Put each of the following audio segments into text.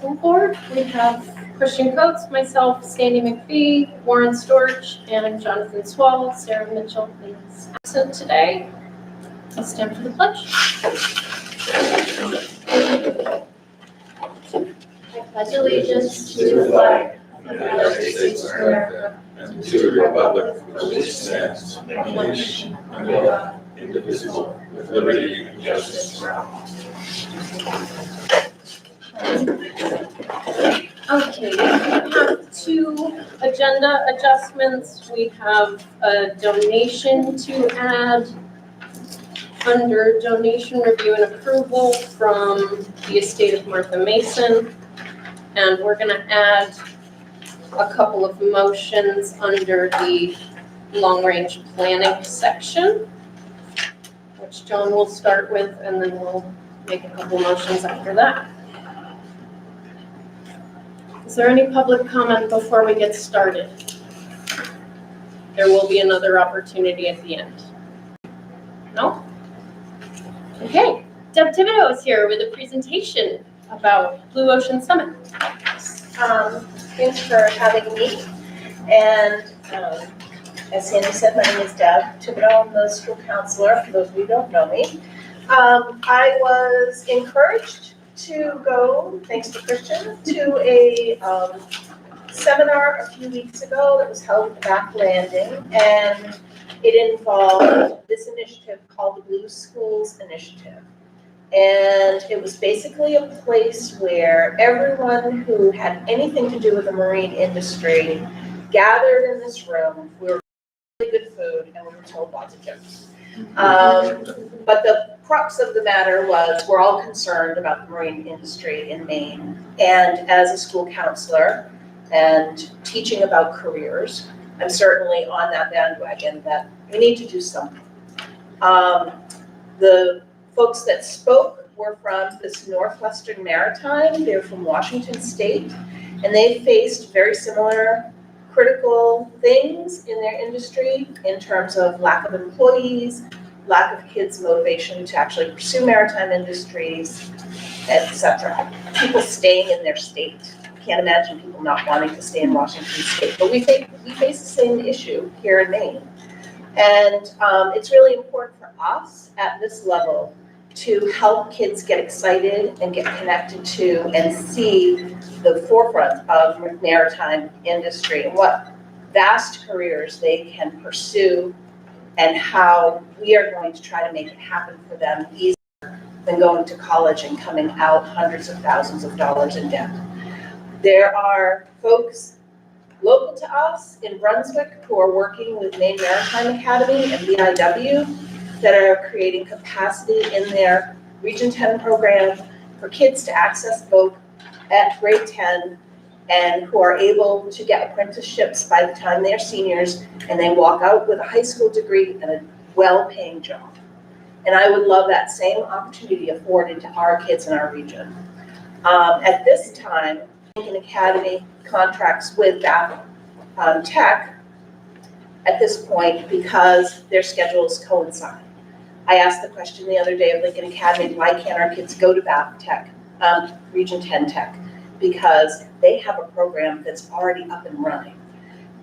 School Board. We have Christian Coates, myself, Sandy McPhee, Warren Storch, and Jonathan Swall. Sarah Mitchell is absent today. Let's stand for the pledge. I pledge allegiance to the flag of the United States of America and to the republic for which it stands, one nation, under God, indivisible, with liberty and justice for all. Okay, we have two agenda adjustments. We have a donation to add under donation review and approval from the estate of Martha Mason. And we're gonna add a couple of motions under the long-range planning section, which Joan will start with, and then we'll make a couple motions after that. Is there any public comment before we get started? There will be another opportunity at the end. No? Okay, Deb Thibodeau is here with a presentation about Blue Ocean Summit. Thanks for having me. And as Sandy said, my name is Deb Thibodeau. I'm the school counselor, for those of you who don't know me. I was encouraged to go, thanks to Christian, to a seminar a few weeks ago that was held at the Back Landing, and it involved this initiative called the Blue Schools Initiative. And it was basically a place where everyone who had anything to do with the marine industry gathered in this room. We were really good food, and we were told lots of jokes. But the crux of the matter was we're all concerned about the marine industry in Maine. And as a school counselor and teaching about careers, I'm certainly on that bandwagon that we need to do something. The folks that spoke were from this Northwestern Maritime. They're from Washington State, and they faced very similar critical things in their industry in terms of lack of employees, lack of kids' motivation to actually pursue maritime industries, etc. People staying in their state. Can't imagine people not wanting to stay in Washington State, but we face the same issue here in Maine. And it's really important for us at this level to help kids get excited and get connected to and see the forefront of maritime industry and what vast careers they can pursue and how we are going to try to make it happen for them easier than going to college and coming out hundreds of thousands of dollars in debt. There are folks local to us in Brunswick who are working with Maine Maritime Academy and BIW that are creating capacity in their Region 10 program for kids to access boat at grade 10 and who are able to get apprenticeships by the time they're seniors and they walk out with a high school degree and a well-paying job. And I would love that same opportunity afforded to our kids in our region. At this time, Lincoln Academy contracts with Bath Tech at this point because their schedules coincide. I asked the question the other day of Lincoln Academy, why can't our kids go to Bath Tech, Region 10 Tech? Because they have a program that's already up and running.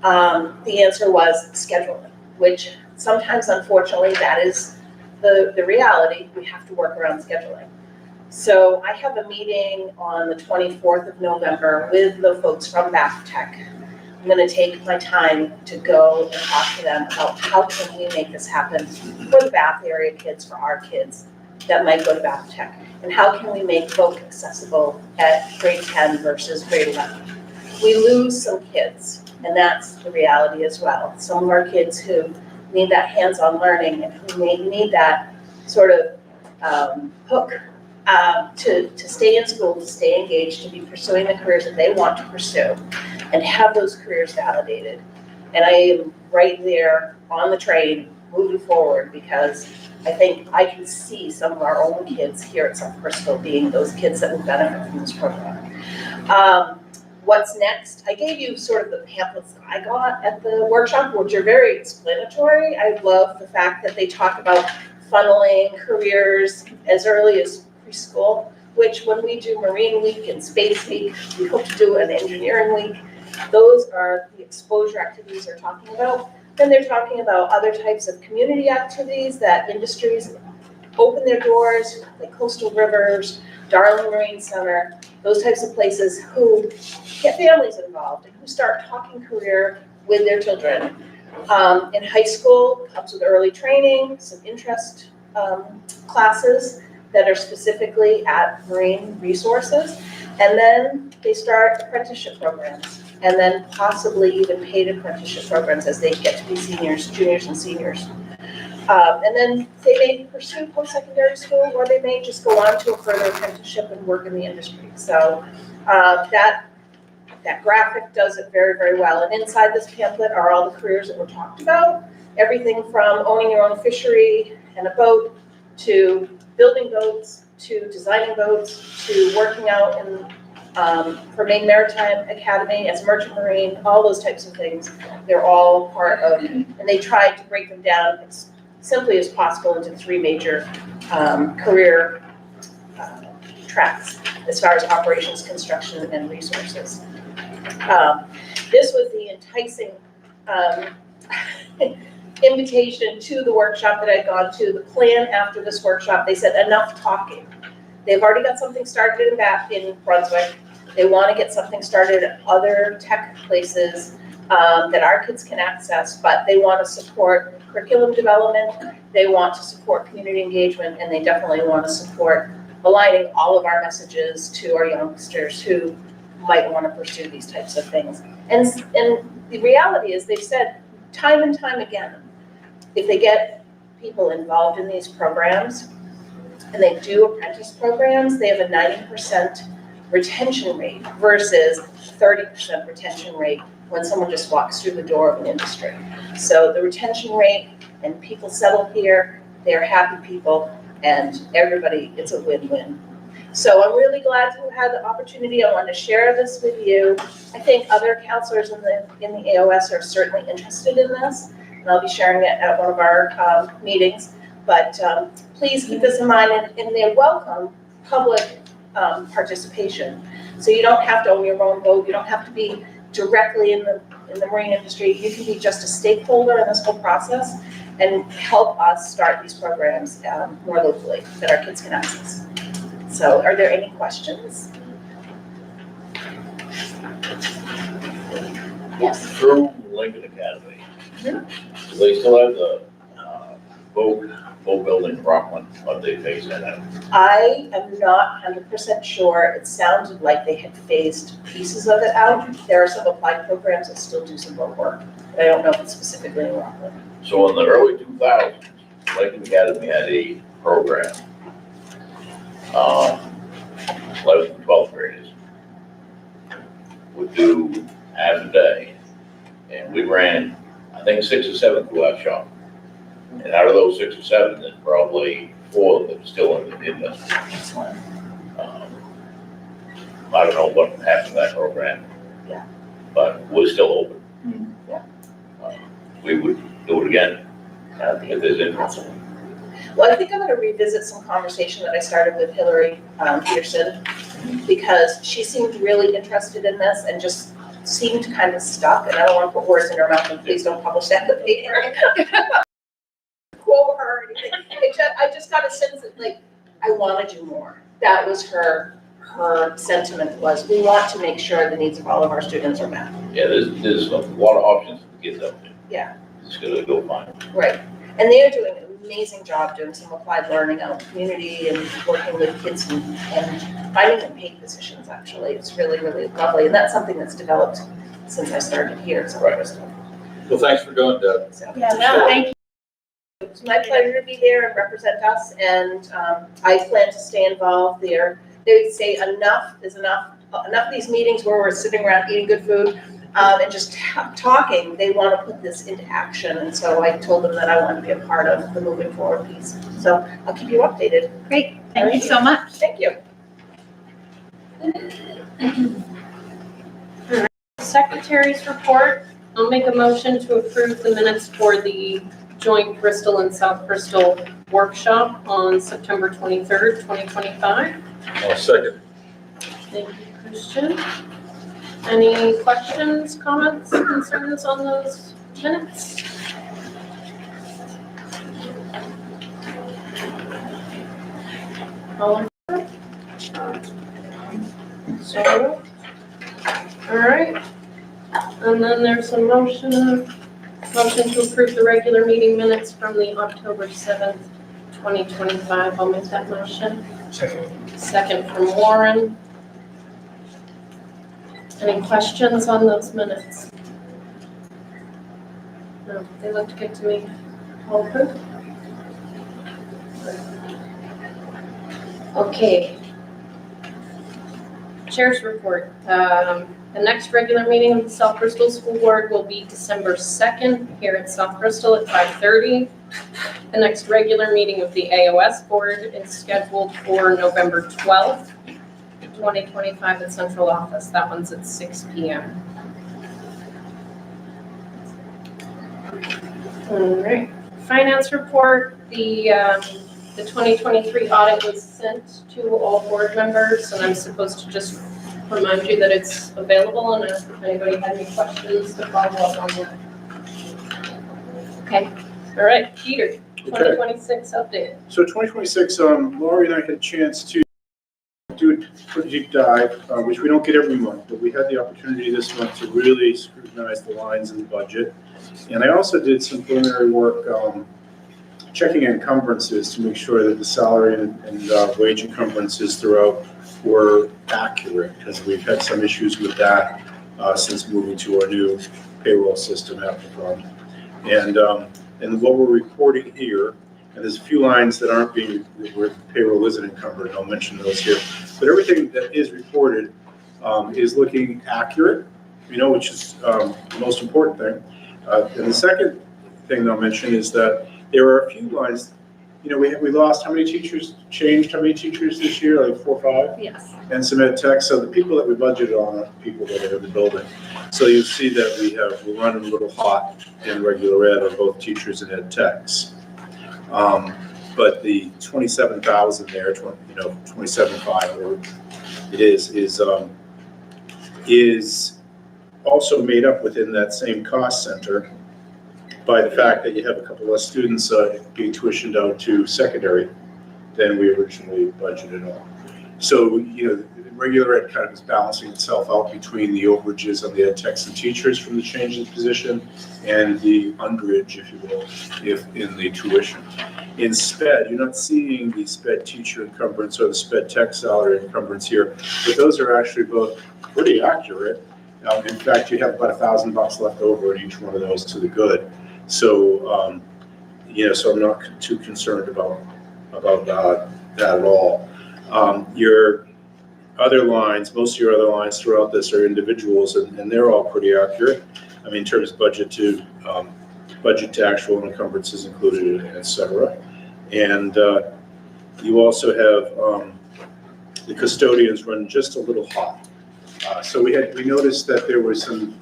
The answer was scheduling, which sometimes, unfortunately, that is the reality. We have to work around scheduling. So I have a meeting on the 24th of November with the folks from Bath Tech. I'm going to take my time to go and talk to them about how can we make this happen for the Bath area kids, for our kids that might go to Bath Tech, and how can we make both accessible at grade 10 versus grade 11. We lose some kids, and that's the reality as well. Some of our kids who need that hands-on learning and who may need that sort of hook to stay in school, to stay engaged, to be pursuing the careers that they want to pursue and have those careers validated. And I am right there on the train moving forward because I think I can see some of our own kids here at South Bristol being those kids that would benefit from this program. What's next? I gave you sort of the pamphlets that I got at the workshop, which are very explanatory. I love the fact that they talk about funneling careers as early as preschool, which when we do Marine Week and Space Week, we hope to do an Engineering Week. Those are the exposure activities they're talking about. Then they're talking about other types of community activities that industries open their doors, like coastal rivers, Darling Marine Center, those types of places who get families involved and who start talking career with their children. In high school, comes with early training, some interest classes that are specifically at marine resources. And then they start apprenticeship programs, and then possibly even paid apprenticeship programs as they get to be seniors, juniors and seniors. And then they may pursue post-secondary school, or they may just go on to a further apprenticeship and work in the industry. So that graphic does it very, very well. And inside this pamphlet are all the careers that were talked about. Everything from owning your own fishery and a boat, to building boats, to designing boats, to working out in for Maine Maritime Academy as merchant marine, all those types of things. They're all part of, and they tried to break them down as simply as possible into 3 major career tracks as far as operations, construction, and resources. This was the enticing invitation to the workshop that I'd gone to. The plan after this workshop, they said enough talking. They've already got something started in Brunswick. They want to get something started at other tech places that our kids can access, but they want to support curriculum development, they want to support community engagement, and they definitely want to support aligning all of our messages to our youngsters who might want to pursue these types of things. And the reality is, they've said time and time again, if they get people involved in these programs, and they do apprentice programs, they have a 90% retention rate versus 30% retention rate when someone just walks through the door of an industry. So the retention rate, and people settle here, they're happy people, and everybody, it's a win-win. So I'm really glad to have had the opportunity. I wanted to share this with you. I think other counselors in the AOS are certainly interested in this, and I'll be sharing it at one of our meetings. But please keep this in mind, and they welcome public participation. So you don't have to own your own boat. You don't have to be directly in the marine industry. You can be just a stakeholder in this whole process and help us start these programs more locally that our kids can access. So are there any questions? Yes. Through Lincoln Academy, do they still have the boat building in Rockland, or they phase that out? I am not 100% sure. It sounded like they had phased pieces of it out. There are some applied programs that still do some boat work, but I don't know if it's specifically in Rockland. So in the early 2000s, Lincoln Academy had a program, 11th and 12th graders would do half a day, and we ran, I think, 6 or 7 through our shop. And out of those 6 or 7, there's probably 4 that are still in the industry. I don't know what happened to that program. Yeah. But we're still open. Yeah. We would do it again if there's interest. Awesome. Well, I think I'm going to revisit some conversation that I started with Hillary Peterson, because she seemed really interested in this and just seemed kind of stuck. And I don't want to put words in her mouth, and please don't publish that in the paper. Quote her or anything. I just got a sense that, like, I want to do more. That was her sentiment, was we want to make sure the needs of all of our students are met. Yeah, there's a lot of options for kids out there. Yeah. Just gotta go find them. Right. And they are doing an amazing job doing some applied learning out in the community and working with kids and finding them paid positions, actually. It's really, really lovely. And that's something that's developed since I started here at Southern Bristol. Well, thanks for going, Deb. So, Yeah, no, thank you. it's my pleasure to be there and represent us, and I plan to stay involved there. They say there's enough of these meetings where we're sitting around eating good food and just talking. They want to put this into action, and so I told them that I want to be a part of the moving forward piece. So I'll keep you updated. Great, thank you so much. Thank you. Secretary's report. I'll make a motion to approve the minutes for the joint Bristol and South Bristol workshop on September 23rd, 2025. I'll second. Thank you, Christian. Any questions, comments, concerns on those minutes? All in favor? So, all right. And then there's a motion to approve the regular meeting minutes from the October 7th, 2025. I'll make that motion. Second from Warren. Any questions on those minutes? No, they looked good to me. All approved? Okay. Chair's report. The next regular meeting of the South Bristol School Board will be December 2nd here at South Bristol at 5:30. The next regular meeting of the AOS Board is scheduled for November 12th, 2025 at Central Office. That one's at 6 p.m. All right. Finance report. The 2023 audit was sent to all board members, and I'm supposed to just remind you that it's available and ask if anybody had any questions to follow up on that. Okay. All right, Peter, 2026 update. So 2026, Laurie and I had a chance to do a pretty deep dive, which we don't get every month, but we had the opportunity this month to really scrutinize the lines in the budget. And I also did some preliminary work checking encumbrances to make sure that the salary and wage encumbrances throughout were accurate, because we've had some issues with that since moving to our new payroll system after fund. And what we're reporting here, and there's a few lines that aren't being, where payroll isn't encumbered, I'll mention those here, but everything that is reported is looking accurate, which is the most important thing. And the second thing I'll mention is that there are a few lines, we lost how many teachers, changed how many teachers this year, like 4 or 5? Yes. And some ed tech, so the people that we budgeted on are people that are in the building. So you see that we're running a little hot in regular ed on both teachers and ed techs. But the 27,000 there, 27.5, whatever it is also made up within that same cost center by the fact that you have a couple less students being tuitioned out to secondary than we originally budgeted on. So, regular ed kind of is balancing itself out between the overages of the ed techs and teachers from the change in position and the underage, if you will, in the tuition. In SPED, you're not seeing the SPED teacher encumbrance or the SPED tech salary encumbrance here, but those are actually both pretty accurate. In fact, you have about $1,000 left over in each one of those to the good. So, so I'm not too concerned about that at all. Your other lines, most of your other lines throughout this are individuals, and they're all pretty accurate. I mean, in terms of budget to actual encumbrances included, et cetera. And you also have the custodians run just a little hot. So we noticed that there was some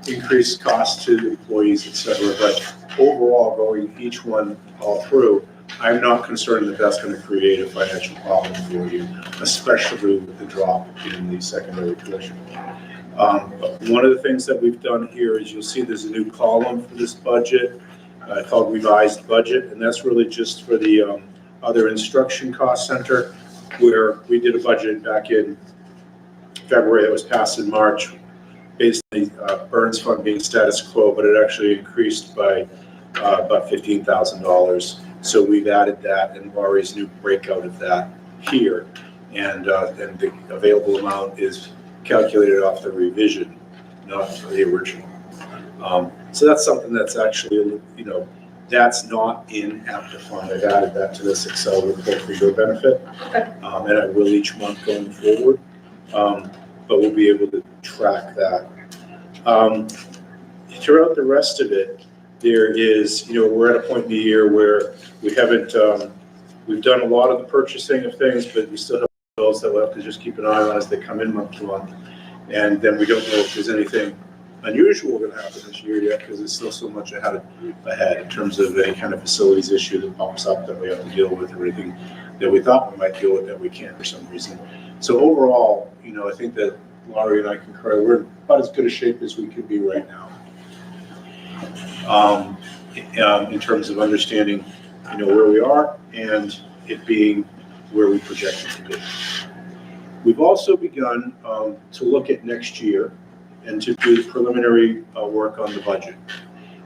increased costs to employees, et cetera, but overall, going each one all through, I'm not concerned that that's going to create a financial problem for you, especially with the drop in the secondary tuition. One of the things that we've done here is you'll see there's a new column for this budget called revised budget, and that's really just for the other instruction cost center, where we did a budget back in February that was passed in March, basically Burns Fund being status quo, but it actually increased by about $15,000. So we've added that, and Laurie's new breakout of that here, and the available amount is calculated off the revision, not the original. So that's something that's actually, that's not in Apta Fund. I've added that to this Excel report for your benefit, and I will each month going forward. But we'll be able to track that. Throughout the rest of it, there is, we're at a point in the year where we haven't, we've done a lot of the purchasing of things, but we still have bills that we'll have to just keep an eye on as they come in month to month. And then we don't know if there's anything unusual going to happen this year yet, because there's still so much ahead in terms of any kind of facilities issue that pops up that we have to deal with, or anything that we thought we might deal with that we can't for some reason. So overall, I think that Laurie and I concur, we're in about as good a shape as we could be right now. In terms of understanding, where we are and it being where we project it to be. We've also begun to look at next year and to do preliminary work on the budget.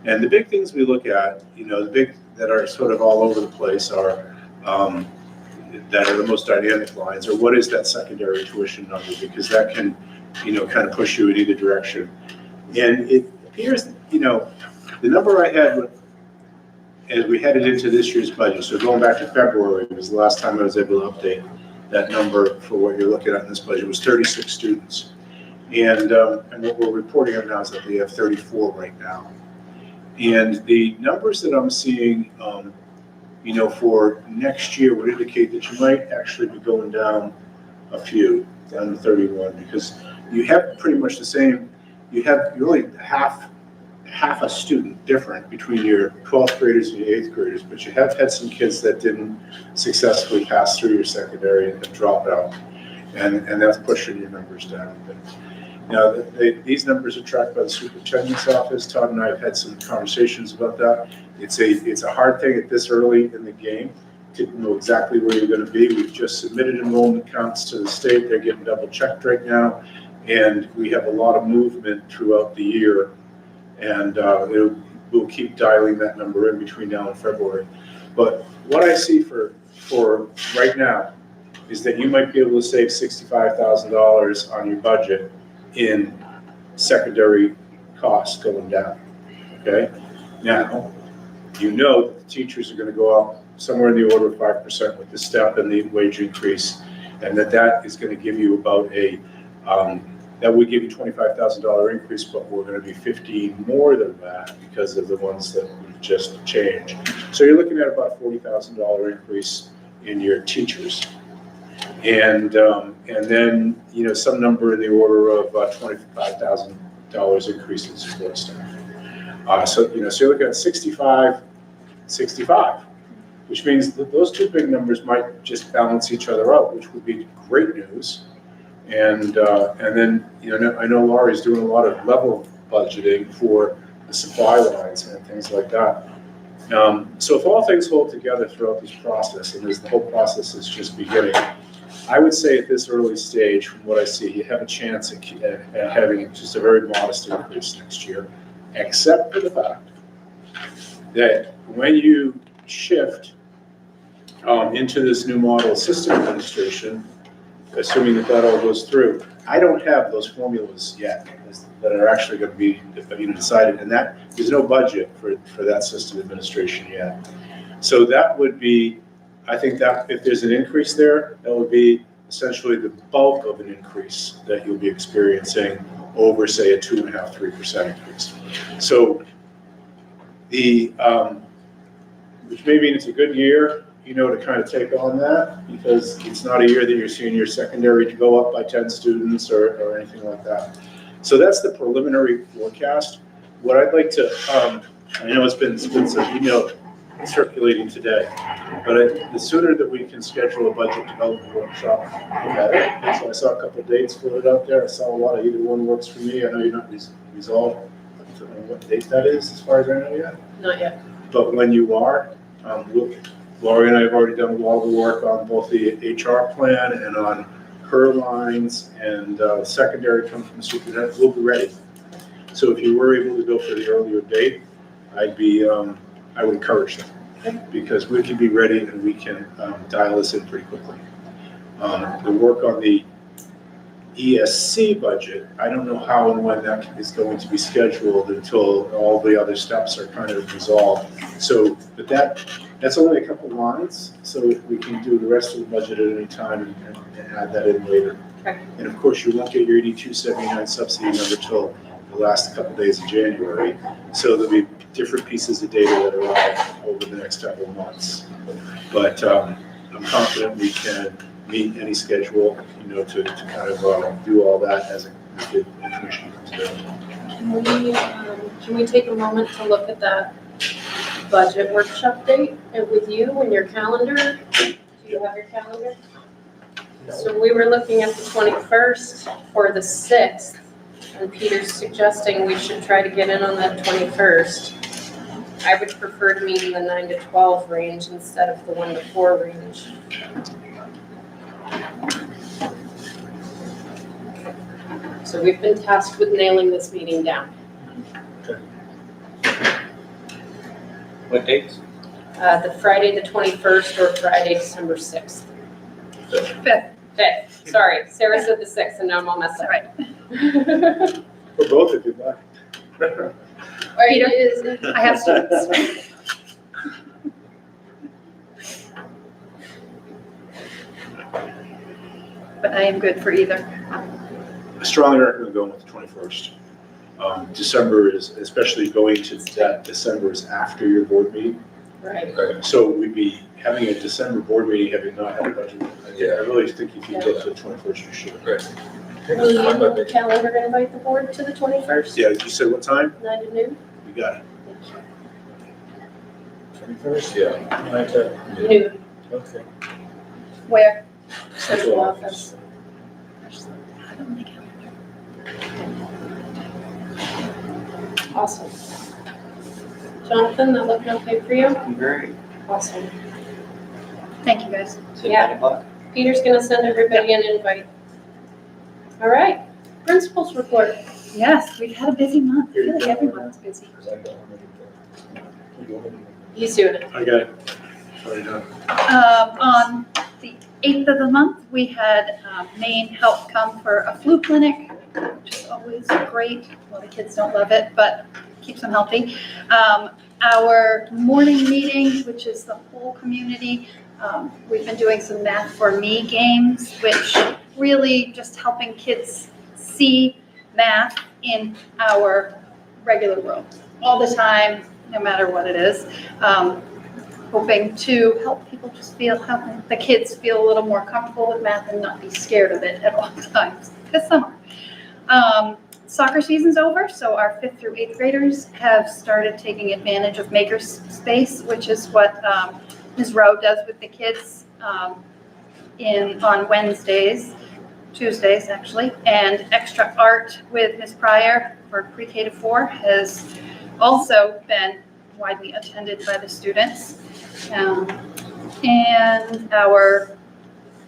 And the big things we look at, the big that are sort of all over the place are that are the most dynamic lines, or what is that secondary tuition number, because that can, kind of push you in either direction. And it appears, the number I had as we headed into this year's budget, so going back to February, was the last time I was able to update that number for what you're looking at in this budget, was 36 students. And what we're reporting on now is that we have 34 right now. And the numbers that I'm seeing, for next year would indicate that you might actually be going down a few, down to 31, because you have pretty much the same, you're really half a student different between your 12th graders and your 8th graders, but you have had some kids that didn't successfully pass through your secondary and drop out, and that's pushing your numbers down a bit. Now, these numbers are tracked by the superintendent's office. Todd and I have had some conversations about that. It's a hard thing at this early in the game to know exactly where you're going to be. We've just submitted enrollment counts to the state. They're getting double checked right now, and we have a lot of movement throughout the year. And we'll keep dialing that number in between now and February. But what I see for right now is that you might be able to save $65,000 on your budget in secondary costs going down. Okay? Now, that the teachers are going to go up somewhere in the order of 5% with the step and the wage increase, and that is going to give you about that would give you $25,000 increase, but we're going to be 15 more than that because of the ones that we've just changed. So you're looking at about a $40,000 increase in your teachers, and then some number in the order of $25,000 increase in support staff. So you're looking at 65, which means that those two big numbers might just balance each other out, which would be great news. And then, I know Laurie's doing a lot of level budgeting for the supply lines and things like that. So if all things hold together throughout this process, and as the whole process is just beginning, I would say at this early stage, from what I see, you have a chance at having just a very modest increase next year, except for the fact that when you shift into this new model of system administration, assuming that all goes through, I don't have those formulas yet that are actually going to be decided, and that there's no budget for that system administration yet. So that would be, I think that if there's an increase there, that would be essentially the bulk of an increase that you'll be experiencing over, say, a 2.5%, 3% increase. So which may mean it's a good year, to kind of take on that, because it's not a year that you're seeing your secondary to go up by 10 students or anything like that. So that's the preliminary forecast. What I'd like to, I know it's been some email circulating today, but the sooner that we can schedule a budget development workshop, the better. So I saw a couple of dates floated out there. I saw a lot of either one works for me. I know you're not resolved on what date that is, as far as I know yet. Not yet. But when you are, Laurie and I have already done a lot of the work on both the HR plan and on her lines, and secondary coming from the superintendent. We'll be ready. So if you were able to go for the earlier date, I would encourage that, because we can be ready and we can dial this in pretty quickly. The work on the ESC budget, I don't know how and when that is going to be scheduled until all the other steps are kind of resolved. So, but that's only a couple lines, so we can do the rest of the budget at any time and add that in later. Okay. And of course, you won't get your 8279 subsidy number till the last couple days of January. So there'll be different pieces of data that arrive over the next couple of months. But I'm confident we can meet any schedule, to kind of do all that as the information comes available. Can we take a moment to look at that budget workshop date with you and your calendar? Do you have your calendar? So we were looking at the 21st or the 6th, and Peter's suggesting we should try to get in on that 21st. I would prefer to meet in the 9 to 12 range instead of the 1 to 4 range. So we've been tasked with nailing this meeting down. What dates? The Friday, the 21st, or Friday, December 6th. Fifth, sorry, Sarah said the 6th, and now I'm all messed up. Right. For both of you, bye. Peter? I have students. But I am good for either. I strongly recommend going with the 21st. December is, especially going to that December is after your board meeting. Right. So we'd be having a December board meeting, having not had a budget. I really think if you go to the 21st, you should. Will you calendar invite the board to the 21st? Yeah, you said what time? 9 to noon? You got it. 21st, yeah. 9 to Noon, Okay. Where? central office. I don't think Awesome. Jonathan, that looking okay for you? Great. Awesome. Thank you, guys. So Yeah. 9 o'clock? Peter's gonna send everybody an invite. All right, principals report. Yes, we've had a busy month. I feel like everyone's busy. He's doing it. I got it. Already done. On the 8th of the month, we had Maine help come for a flu clinic, which is always great. Well, the kids don't love it, but keeps them healthy. Our morning meeting, which is the whole community, we've been doing some Math for Me games, which really just helping kids see math in our regular world all the time, no matter what it is. Hoping to help people just help the kids feel a little more comfortable with math and not be scared of it at all times, because some are. Soccer season's over, so our 5th through 8th graders have started taking advantage of Makerspace, which is what Ms. Rowe does with the kids on Tuesdays actually, and Extra Art with Ms. Pryor for pre-K to 4 has also been widely attended by the students. And our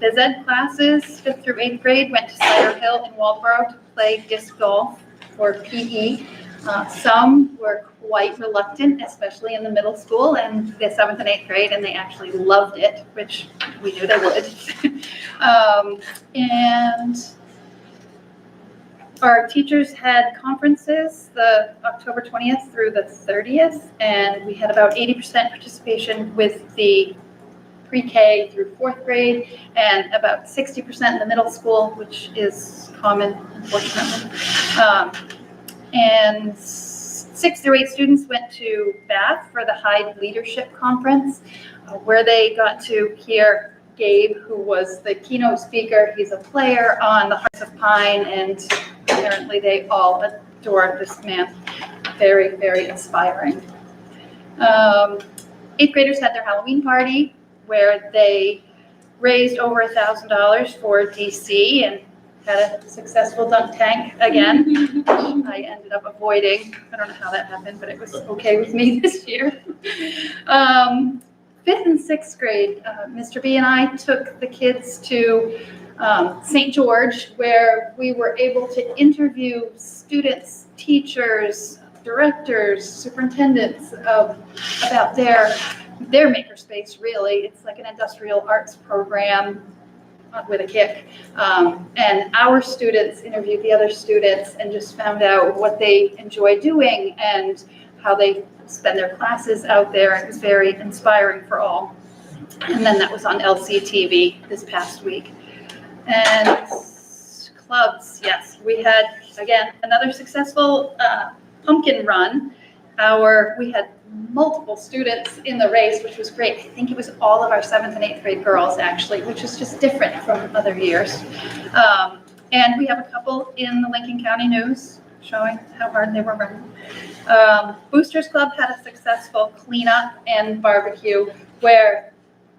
phys ed classes, 5th through 8th grade, went to Cider Hill in Waldboro to play disc golf for PE. Some were quite reluctant, especially in the middle school and the 7th and 8th grade, and they actually loved it, which we knew they would. And our teachers had conferences the October 20th through the 30th, and we had about 80% participation with the pre-K through 4th grade, and about 60% in the middle school, which is common, unfortunately. And 6th through 8th students went to Bath for the Hyde Leadership Conference, where they got to hear Gabe, who was the keynote speaker. He's a player on the Hearts of Pine, and apparently they all adore this man. Very, very inspiring. 8th graders had their Halloween party, where they raised over $1,000 for DC and had a successful dunk tank again, which I ended up avoiding. I don't know how that happened, but it was okay with me this year. 5th and 6th grade, Mr. B and I took the kids to St. George, where we were able to interview students, teachers, directors, superintendents about their makerspace, really. It's like an industrial arts program with a kick. And our students interviewed the other students and just found out what they enjoy doing and how they spend their classes out there. It was very inspiring for all. And then that was on LCTV this past week. And clubs, yes, we had, again, another successful pumpkin run. We had multiple students in the race, which was great. I think it was all of our 7th and 8th grade girls, actually, which is just different from other years. And we have a couple in the Lincoln County News. showing how hard they were running. Boosters Club had a successful cleanup and barbecue where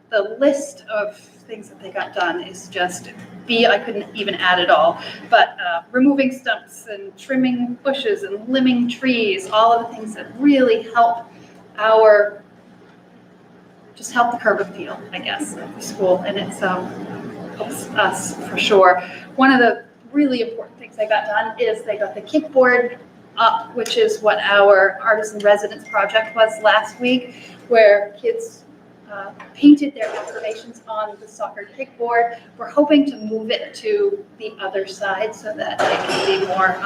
the list of things that they got done is just I couldn't even add it all. But removing stumps and trimming bushes and limbing trees, all of the things that really help help the curb appeal, I guess, of the school, and it's helps us for sure. One of the really important things they got done is they got the kickboard up, which is what our artisan residence project was last week, where kids painted their affirmations on the soccer kickboard. We're hoping to move it to the other side so that it can be more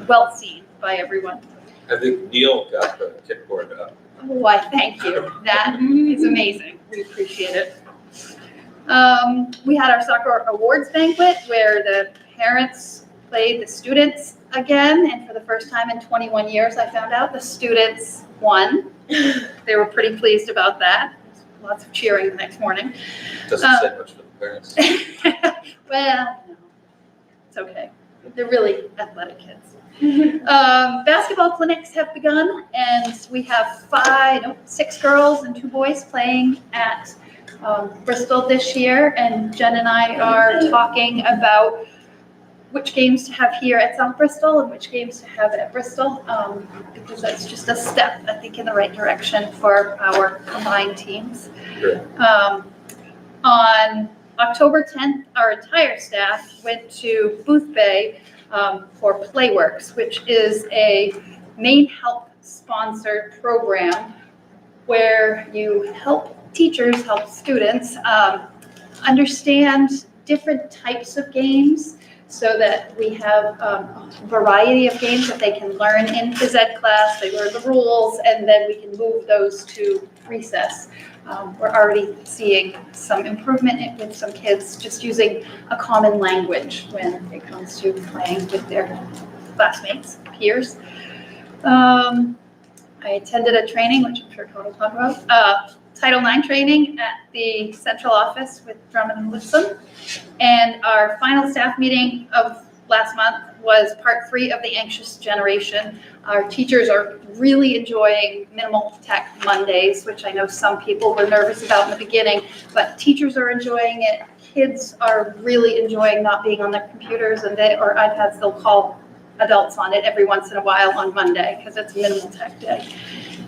well seen by everyone. I think Neil got the kickboard up. Why, thank you. That is amazing. We appreciate it. We had our soccer awards banquet where the parents played the students again, and for the first time in 21 years, I found out the students won. They were pretty pleased about that. Lots of cheering the next morning. Doesn't say much for the parents. Well, no, it's okay. They're really athletic kids. Basketball clinics have begun, and we have 6 girls and 2 boys playing at Bristol this year, and Jen and I are talking about which games to have here at South Bristol and which games to have at Bristol, because that's just a step, I think, in the right direction for our combined teams. Sure. On October 10th, our entire staff went to Booth Bay for Playworks, which is a Maine Help sponsored program where you help teachers, help students understand different types of games so that we have a variety of games that they can learn in phys ed class. They learn the rules, and then we can move those to recess. We're already seeing some improvement with some kids just using a common language when it comes to playing with their classmates, peers. I attended a training, which I'm sure Todd will talk about, Title IX training at the central office with Drummond and Lipson. And our final staff meeting of last month was part 3 of the Anxious Generation. Our teachers are really enjoying Minimal Tech Mondays, which I know some people were nervous about in the beginning, but teachers are enjoying it. Kids are really enjoying not being on their computers or iPads. They'll call adults on it every once in a while on Monday because it's Minimal Tech Day.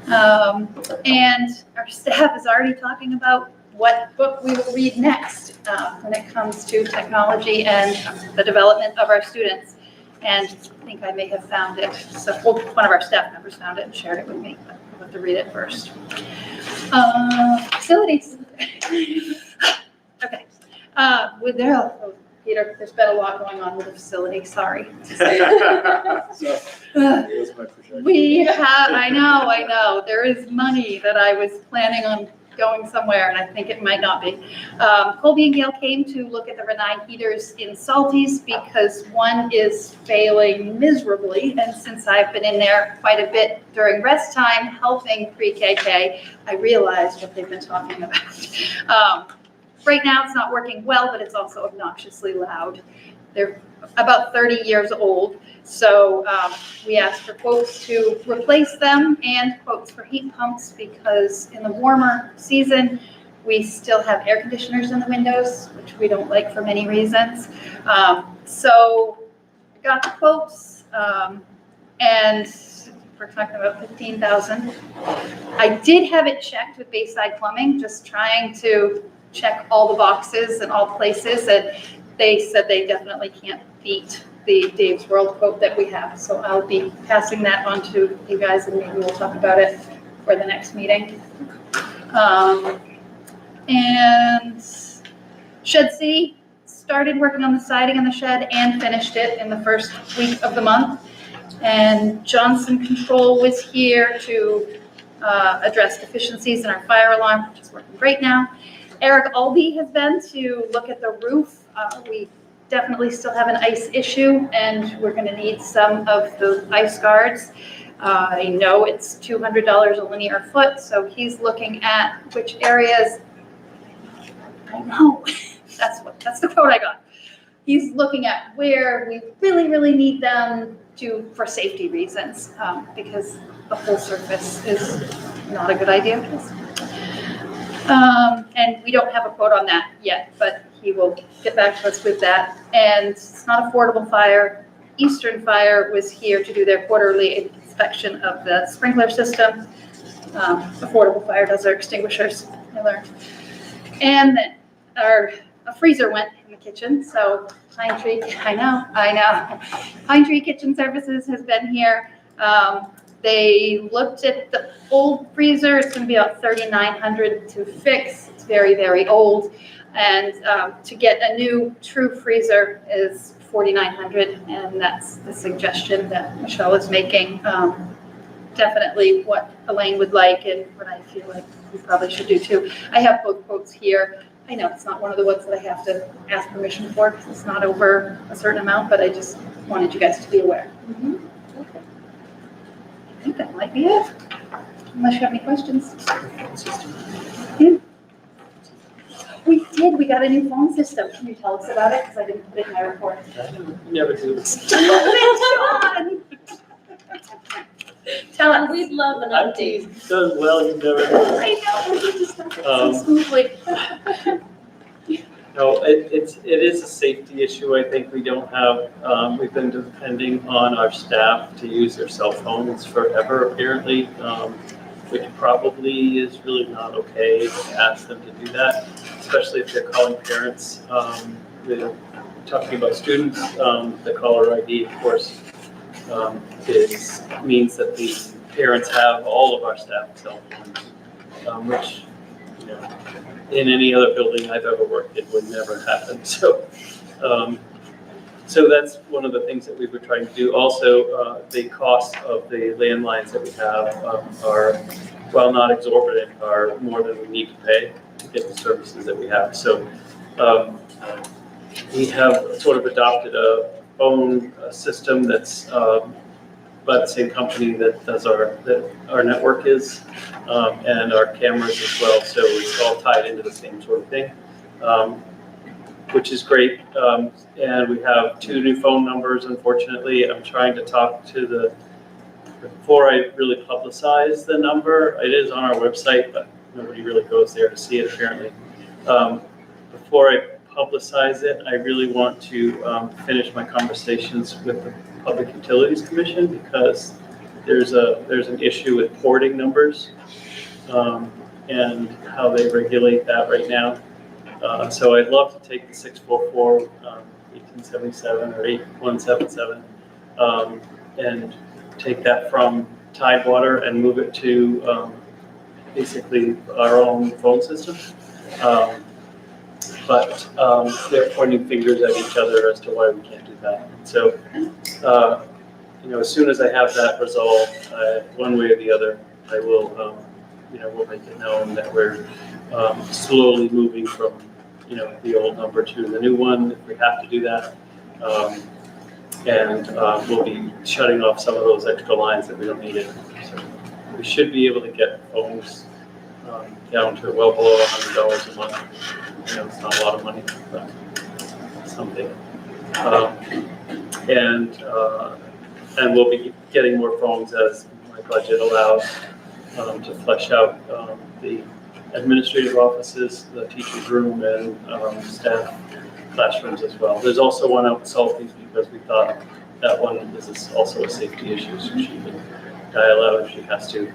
And our staff is already talking about what book we will read next when it comes to technology and the development of our students. And I think I may have found it. So one of our staff members found it and shared it with me, but I'll have to read it first. Facilities. Okay. Peter, there's been a lot going on with the facility, sorry. I know, there is money that I was planning on going somewhere, and I think it might not be. Colby and Gail came to look at the Renai heaters in Salties because one is failing miserably, and since I've been in there quite a bit during rest time helping pre-KK, I realized what they've been talking about. Right now, it's not working well, but it's also obnoxiously loud. They're about 30 years old, so we asked for quotes to replace them and quotes for heat pumps because in the warmer season, we still have air conditioners in the windows, which we don't like for many reasons. So I got the quotes, and we're talking about $15,000. I did have it checked with Bayside Plumbing, just trying to check all the boxes and all places, and they said they definitely can't beat the Dave's World quote that we have. So I'll be passing that on to you guys, and maybe we'll talk about it for the next meeting. And Shed City started working on the siding in the shed and finished it in the first week of the month. And Johnson Control was here to address deficiencies in our fire alarm, which is working great now. Eric Albee has been to look at the roof. We definitely still have an ice issue, and we're going to need some of the ice guards. I know it's $200 a linear foot, so he's looking at which areas. I know, that's the quote I got. he's looking at where we really, really need them for safety reasons, because the whole surface is not a good idea. And we don't have a quote on that yet, but he will get back to us with that. And it's not Affordable Fire. Eastern Fire was here to do their quarterly inspection of the sprinkler system. Affordable Fire does our extinguishers, I learned. And then a freezer went in the kitchen, so Pine Tree, I know. Pine Tree Kitchen Services has been here. They looked at the old freezer. It's going to be about $3,900 to fix. It's very, very old. And to get a new true freezer is $4,900, and that's the suggestion that Michelle is making. Definitely what Elaine would like and what I feel like we probably should do too. I have both quotes here. I know it's not one of the ones that I have to ask permission for because it's not over a certain amount, but I just wanted you guys to be aware. Okay. I think that might be it, unless you have any questions. Yeah. We got a new phone system. Can you tell us about it? Because I didn't put it in my report. Never do this. Sean! Tell us. We'd love an update. IT does well, you've never. I know, we just got it so smoothly. No, it is a safety issue. I think we don't have, we've been depending on our staff to use their cell phones forever apparently, which probably is really not okay to ask them to do that, especially if they're calling parents. We're talking about students, the caller ID, of course, means that the parents have all of our staff cell phones, which, you know, in any other building I've ever worked in would never happen. So, so that's one of the things that we were trying to do. Also, the cost of the landlines that we have are, while not exorbitant, are more than we need to pay to get the services that we have. So we have sort of adopted a phone system that's by the same company that does our network is, and our cameras as well. So it's all tied into the same sort of thing, which is great. And we have 2 new phone numbers, unfortunately. I'm trying to talk to before I really publicize the number, it is on our website, but nobody really goes there to see it apparently. Before I publicize it, I really want to finish my conversations with the Public Utilities Commission because there's an issue with porting numbers and how they regulate that right now. So I'd love to take the 644 1877 or 8177 and take that from Tidewater and move it to basically our own phone system. But they're pointing fingers at each other as to why we can't do that. So, you know, as soon as I have that resolved, one way or the other, I will, you know, we'll make it known that we're slowly moving from, you know, the old number to the new one if we have to do that. And we'll be shutting off some of those extra lines that we don't need anymore. So we should be able to get phones down to well below $100 a month. You know, it's not a lot of money, but something. And we'll be getting more phones as my budget allows to flesh out the administrative offices, the teacher's room, and staff classrooms as well. There's also one out in Salties because we thought that one is also a safety issue, so she can dial out if she has to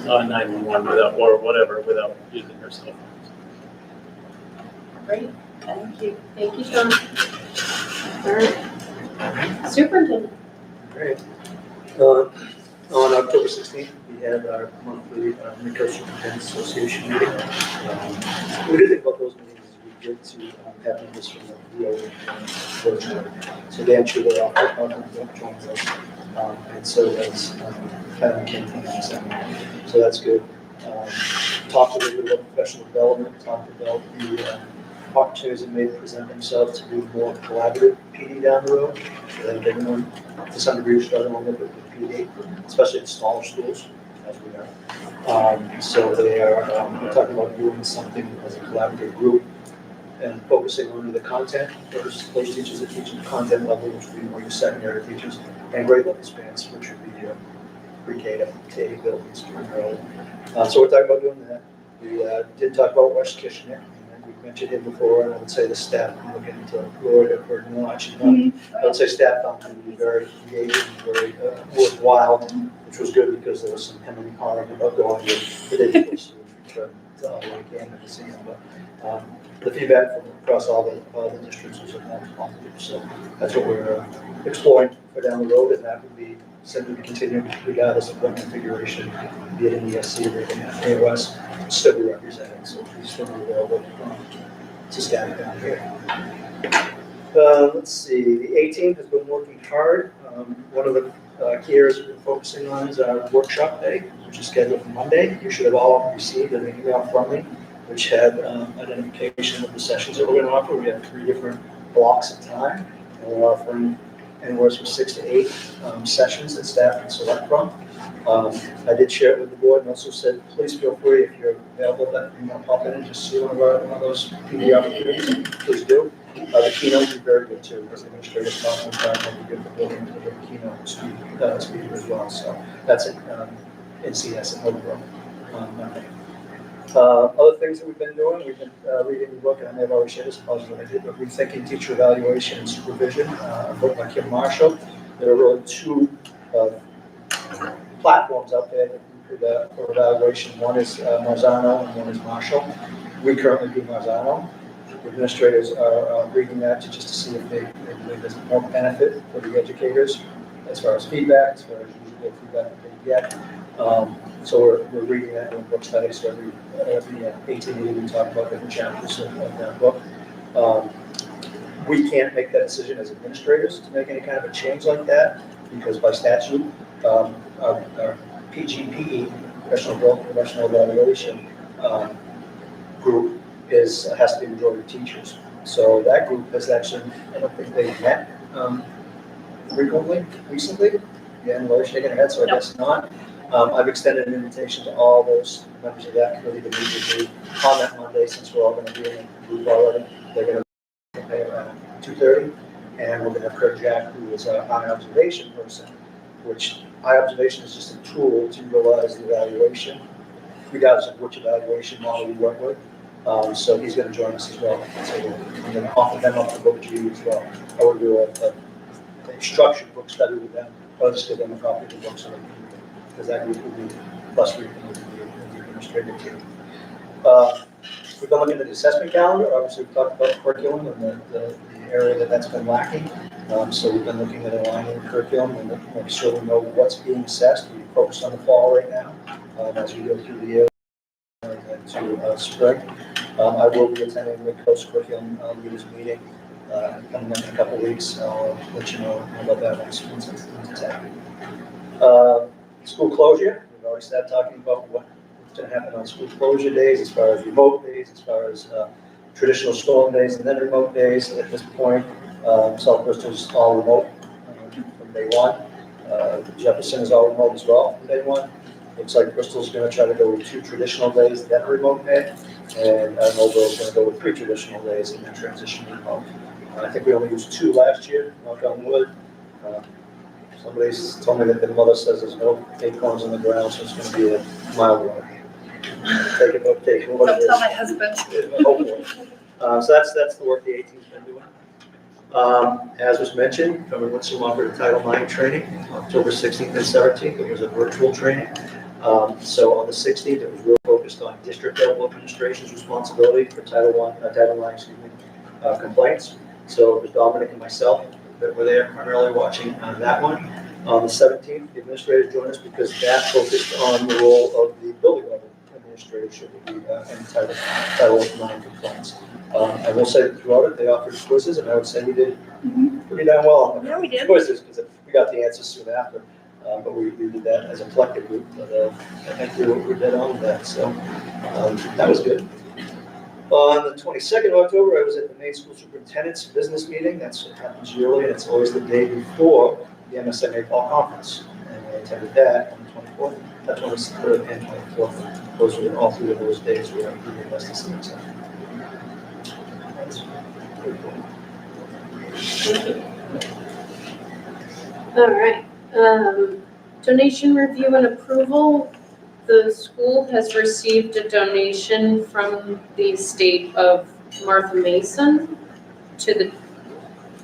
911 without or whatever without using her cell phone. Great, thank you. Thank you, Sean. All right. Superintendent. Great. On October 16th, we had our monthly Midco Superintendents Association meeting. We did think about those meetings. It's good to have members from the VA virtually. So Dan Schuler, our partner, joins us. And so does Kevin King from the So that's good. Talked a little bit about professional development, talked about the opportunities that may present themselves to do more collaborative PD down the road. So that everyone, to some degree, is struggling a little bit with PD, especially in smaller schools, as we are. So they are we're talking about doing something as a collaborative group and focusing on the content, those teachers that teach at the content level, which would be more your secondary teachers, and grade level spans, which would be your pre-K to 8 buildings primarily. So we're talking about doing that. We did talk about West Kitchener, and we mentioned it before, and I would say the staff, I'm looking to Lord or no, actually, I would say staff found it to be very engaging, very worthwhile, which was good because there was some hemming and hawing about going with ridiculous, which we tried to all we can at the scene. But the feedback from across all the districts was positive, so that's what we're exploring for down the road, and that would be simply to continue regardless of what configuration, be it an ESC or an AOS, still be represented, so we still be available to staff down here. Let's see, the 18th has been working hard. One of the key areas we've been focusing on is our workshop day, which is scheduled for Monday. You should have all received an email from me, which had identification of the sessions that we're going to offer. We have 3 different blocks of time, and we're offering anywhere from 6 to 8 sessions that staff can select from. I did share it with the board and also said, please feel free, if you're available, that you want to pop in and just see one of those PD opportunities, please do. The keynote would be very good too, as the administrators talking about, it would be good for building to the keynote speaker as well. So that's it, NCS and Hillsborough on Monday. Other things that we've been doing, we've been reading the book, and I may have already shared this, apologies what I did, but Rethinking Teacher Evaluation and Supervision, a book by Kim Marshall. There are really 2 platforms out there that you could, for evaluation. One is Marzano and one is Marshall. We currently do Marzano. Administrators are reading that just to see if they believe there's more benefit for the educators as far as feedback, as far as usual feedback that they get. So we're reading that in book studies. So every 18 meeting we talk about different chapters of that book. We can't make that decision as administrators to make any kind of a change like that because by statute, our PGPE, Professional Growth and Professional Evaluation group has to be majority teachers. So that group has actually, I don't think they've met recently. Yeah, Laura's shaking her head, so I guess not. I've extended an invitation to all those members of that committee to meet with me on that Monday, since we're all going to be in a group already. They're going to pay around 2:30, and we're going to have Kurt Jack, who is our eye observation person, which eye observation is just a tool to realize the evaluation, regardless of which evaluation model you work with. So he's going to join us as well. So I'm going to offer them up the book to you as well. I will do a structured book study with them. I'll just give them a copy of the book so they can read it, because that group will be plus reading with the administrative team. We've been looking at the assessment calendar. Obviously, we've talked about curriculum and the area that's been lacking. So we've been looking at aligning the curriculum and making sure we know what's being assessed. We focus on the fall right now as we go through the year to spring. I will be attending the Coast Curriculum Leaders Meeting coming up in a couple of weeks. I'll let you know about that once it's happening. School closure. We've already started talking about what's going to happen on school closure days, as far as remote days, as far as traditional storm days, and then remote days. At this point, South Bristol's all remote from day 1. Jefferson is all remote as well from day 1. Looks like Bristol's going to try to go with 2 traditional days, then a remote day, and Mobile is going to go with 3 traditional days and then transition remote. I think we only used 2 last year, knock on wood. Somebody's told me that their mother says there's no acorns on the ground, so it's going to be a mild one. Take it, what Don't it tell is. my husband. Hopefully. So that's the work the 18's been doing. As was mentioned, we went to offer a Title IX training, October 16th and 17th. It was a virtual training. So on the 16th, it was really focused on district level administration's responsibility for Title IX complaints. So it was Dominic and myself that were there primarily watching on that one. On the 17th, the administrators joined us because that focused on the role of the building level administrator should there be any Title IX complaints. I will say that throughout it, they offered quizzes, and I would say we did pretty damn well on the quizzes because we got the answers soon after. But we did that as a collective group. But I think we were dead on with that, so that was good. On the 22nd of October, I was at the Maine School Superintendent's business meeting. That's what happens yearly, and it's always the day before the MSMA Fall Conference. And I attended that on the 24th, 23rd, and 24th. Those were all 3 of those days where we did best to see. That's All right, donation review and approval. The school has received a donation from the estate of Martha Mason to the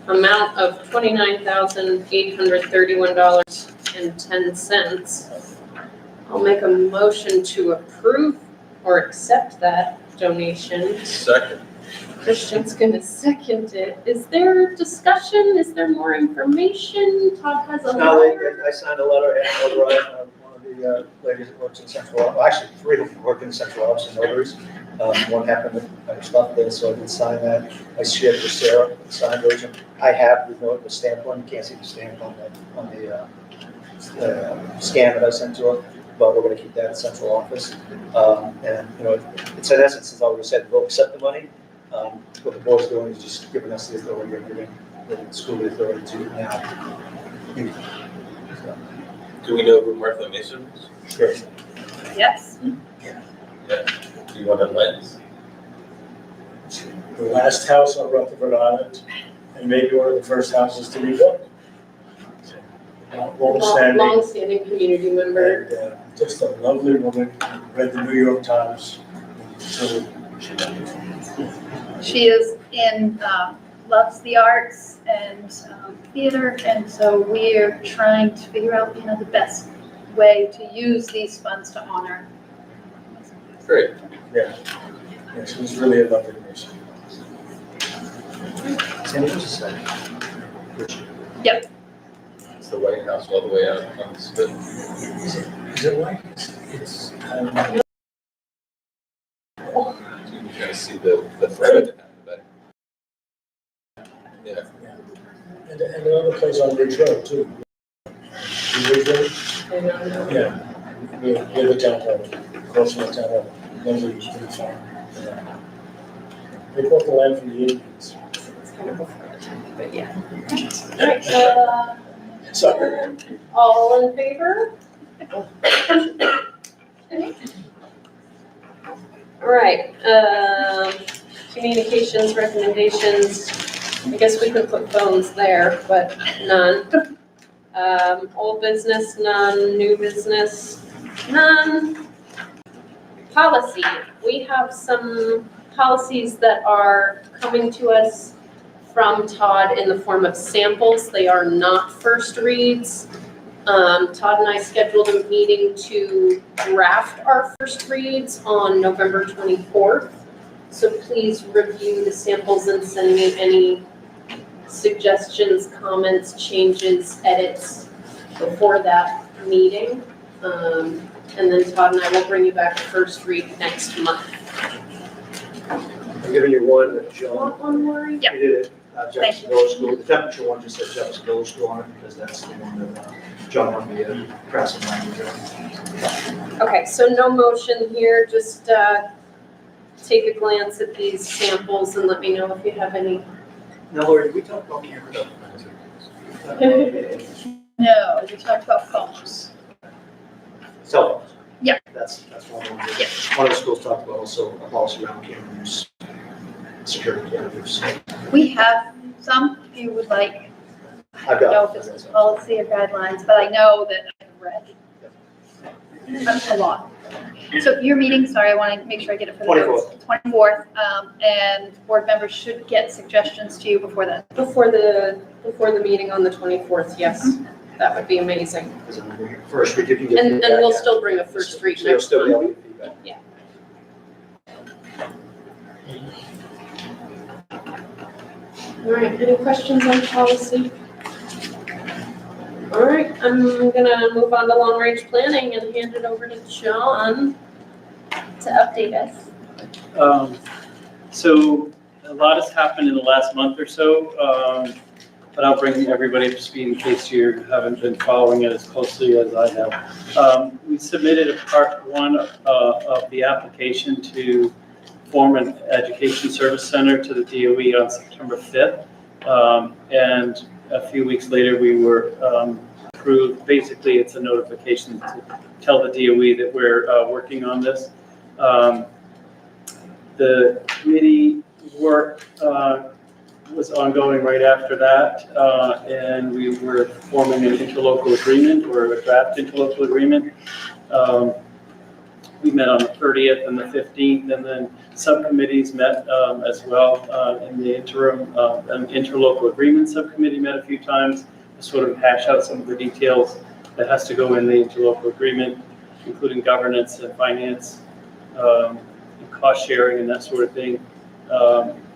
amount of $29,831.10. I'll make a motion to approve or accept that donation. Second. Christian's gonna second it. Is there discussion? Is there more information? Todd has a No, letter. I signed a letter and notarized, one of the ladies that works in central, well, actually, three of them work in the central office and notaries. One happened, I was not there, so I did sign that. I shared with Sarah, the signed version. I have the note, the stamped one, you can't see the stamp on the scan that I sent to her, but we're gonna keep that in central office. And, you know, it's in essence, as I always said, we'll accept the money. What the board's doing is just giving us the authority, or giving the school the authority to now. Do we know who Martha Mason is? Sure. Yes. Do you want to lens? The last house on Rutherford Island, and maybe one of the first houses to be built. Long-standing, Long-standing community member. and just a lovely woman, read the New York Times. So, She is loves the arts and theater, and so we're trying to figure out, the best way to use these funds to honor. Great. yeah, she was really a lovely person. Sandy, what's the second? It's the White House all the way out on the spit. Is it white? It's, You can kind of see the thread at the back. Yeah. and another place on Ridge Road too. Ridge Road? I don't know. Yeah, near the town hall, across from the town hall, lovely, pretty farm. Yeah. They bought the land from the Indians. It's kind of before our time, but yeah. All right, Sorry. all in favor? All right, communications recommendations. I guess we could put phones there, but none. Old business, none. New business, none. Policy. We have some policies that are coming to us from Todd in the form of samples. They are not first reads. Todd and I scheduled a meeting to draft our first reads on November 24th. So please review the samples and send me any suggestions, comments, changes, edits before that meeting. And then Todd and I will bring you back a first read next month. I'm giving you one that John, Want one more? Yep. we did it, Jefferson Village School. The temperature one just says Jefferson Village School on it, because that's the one that John wanted me to press some language on. Okay, so no motion here, just take a glance at these samples and let me know if you have any. Now, Lori, we talked about camera. No, we talked about phones. Cell phones. Yeah. That's one of them. Yeah. One of the schools talked about also a policy around camera use, security camera use. We have some, if you would like. I I've don't got know if it's policy or guidelines, but I know that I've read a lot. So your meeting, sorry, I want to make sure I get it for the notes. 24th, and board members should get suggestions to you before that. Before the meeting on the 24th, yes, that would be amazing. First, we did get And feedback, we'll yeah. still bring a first read So you'll next still be month. able to get feedback. All right, any questions on policy? All right, I'm gonna move on to long-range planning and hand it over to John to update us. So a lot has happened in the last month or so, but I'll bring everybody up to speed in case you haven't been following it as closely as I have. We submitted a part one of the application to form an education service center to the DOE on September 5th. And a few weeks later, we were approved. Basically, it's a notification to tell the DOE that we're working on this. The committee worked was ongoing right after that, and we were forming an interlocal agreement or a draft interlocal agreement. We met on the 30th and the 15th, and then subcommittees met as well in the interim. An interlocal agreement subcommittee met a few times to sort of hash out some of the details that has to go in the interlocal agreement, including governance and finance, and cost sharing and that sort of thing.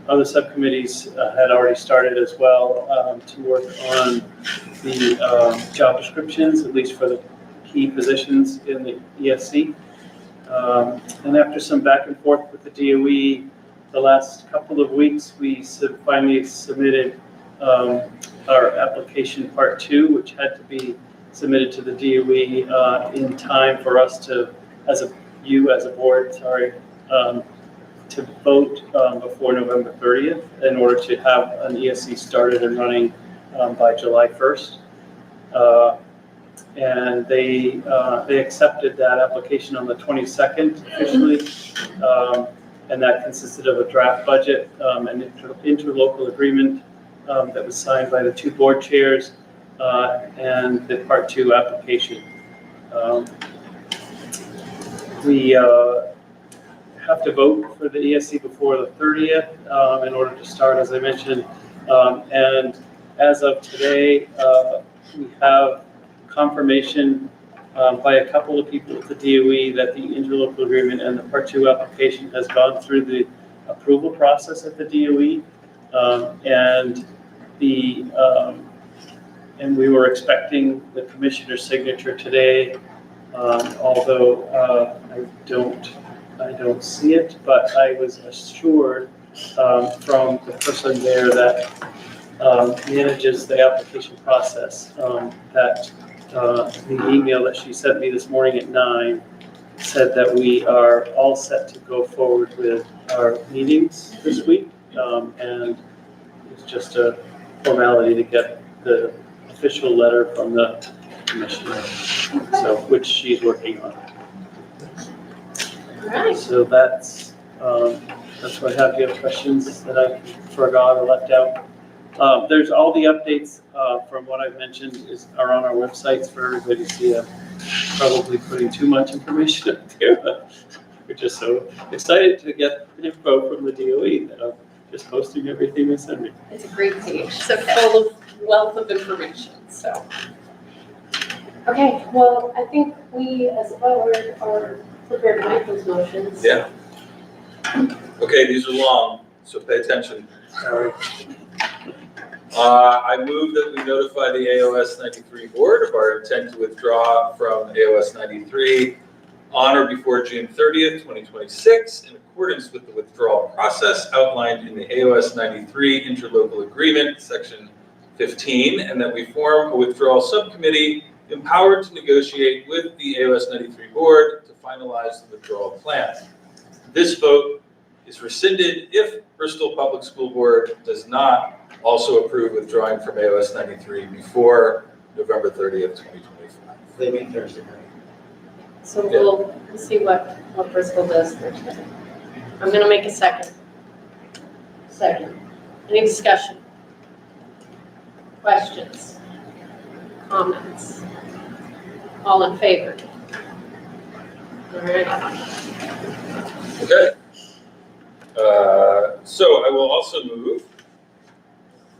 Other subcommittees had already started as well to work on the job descriptions, at least for the key positions in the ESC. And after some back and forth with the DOE, the last couple of weeks, we finally submitted our application part 2, which had to be submitted to the DOE in time for us to, as a board, to vote before November 30th in order to have an ESC started and running by July 1st. And they accepted that application on the 22nd officially, and that consisted of a draft budget, an interlocal agreement that was signed by the 2 board chairs, and the part 2 application. We have to vote for the ESC before the 30th in order to start, as I mentioned, and as of today, we have confirmation by a couple of people at the DOE that the interlocal agreement and the Part 2 application has gone through the approval process at the DOE, and we were expecting the commissioner's signature today, although I don't see it, but I was assured from the person there that manages the application process that the email that she sent me this morning at 9 said that we are all set to go forward with our meetings this week, and it's just a formality to get the official letter from the commissioner, so which she's working on. All right. So that's what I have. Do you have questions that I forgot or left out? There's all the updates from what I've mentioned are on our websites for everybody to see. I'm probably putting too much information up there, but we're just so excited to get info from the DOE that I'm just posting everything they send me. It's a great page, so full of wealth of information, so. Okay, well, I think we as well are prepared to make those motions. Yeah. Okay, these are long, so pay attention. I move that we notify the AOS 93 board of our intent to withdraw from AOS 93 on or before June 30th, 2026, in accordance with the withdrawal process outlined in the AOS 93 interlocal agreement, section 15, and that we form a withdrawal subcommittee empowered to negotiate with the AOS 93 board to finalize the withdrawal plan. This vote is rescinded if Bristol Public School Board does not also approve withdrawing from AOS 93 before November 30th, 2025. They meet Thursday night. So we'll see what Bristol does Thursday. I'm gonna make a second. Second. Any discussion? Questions? Comments? All in favor? All right. Okay. So I will also move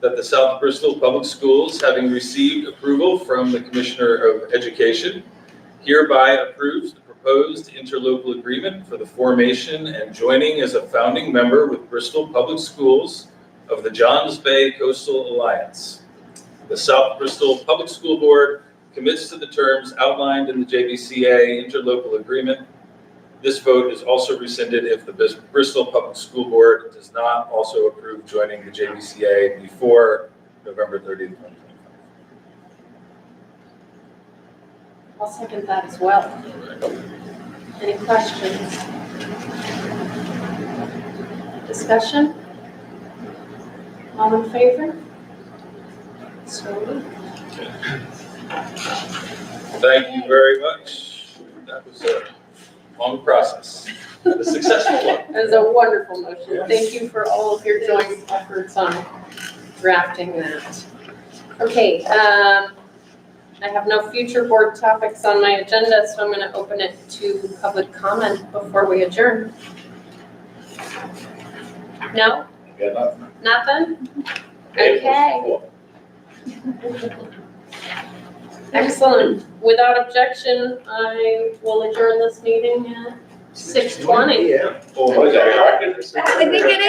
that the South Bristol Public Schools, having received approval from the Commissioner of Education, hereby approves the proposed interlocal agreement for the formation and joining as a founding member with Bristol Public Schools of the Johns Bay Coastal Alliance. The South Bristol Public School Board commits to the terms outlined in the JBCA interlocal agreement. This vote is also rescinded if the Bristol Public School Board does not also approve joining the JBCA before November 30th, 2025. I'll second that as well. Any questions? Discussion? All in favor? So moved. Thank you very much. That was long process, but a successful one. That is a wonderful motion. Thank you for all of your joint efforts on drafting that. Okay, I have no future board topics on my agenda, so I'm gonna open it to public comment before we adjourn. No, Got nothing. nothing? Okay. Excellent. Without objection, I will adjourn this meeting at 6:20. Yeah. Oh, is that right? I think it